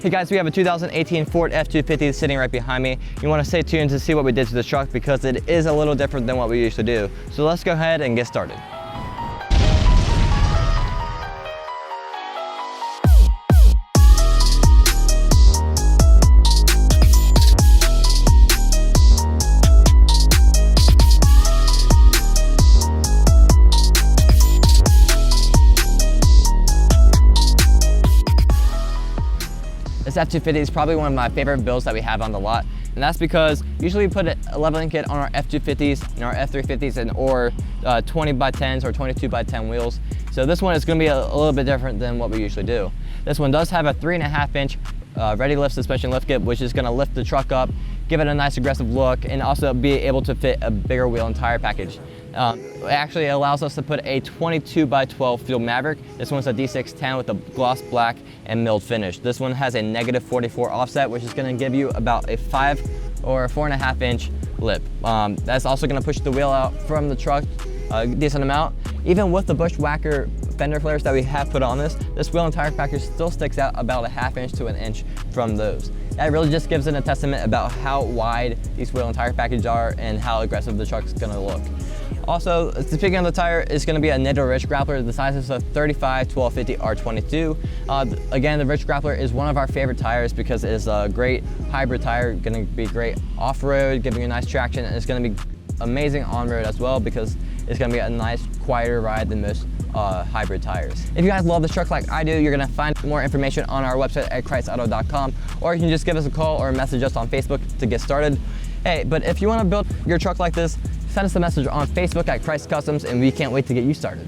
Hey guys, we have a 2018 Ford F-250 sitting right behind me. You want to stay tuned to see what we did to the truck because it is a little different than what we usually do. So let's go ahead and get started. This F-250 is probably one of my favorite builds that we have on the lot, and that's because usually we put a leveling kit on our F-250s and our F-350s and or 20x10s or 22x10 wheels. So this one is going to be a little bit different than what we usually do. This one does have a 3.5-inch READYLIFT suspension lift kit, which is going to lift the truck up, give it a nice aggressive look, and also be able to fit a bigger wheel and tire package. It actually allows us to put a 22x12 fuel Maverick. This one's a D610 with a gloss black and milled finish. This one has a -44 offset, which is going to give you about a 5 or 4.5-inch lip. That's also going to push the wheel out from the truck a decent amount. Even with the Bushwacker fender flares that we have put on this wheel and tire package still sticks out about a 1/2 inch to 1 inch from those. That really just gives it a testament about how wide these wheel and tire packages are and how aggressive the truck's going to look. Also, speaking of the tire, it's going to be a Nitto Rich Grappler. The size is a 35-1250 R22. Again, the Rich Grappler is one of our favorite tires because it is a great hybrid tire, going to be great off-road, giving you nice traction, and it's going to be amazing on-road as well because it's going to be a nice, quieter ride than most hybrid tires. If you guys love this truck like I do, you're going to find more information on our website at KrietzAuto.com, or you can just give us a call or message us on Facebook to get started. Hey, but if you want to build your truck like this, send us a message on Facebook at Krietz Customs, and we can't wait to get you started.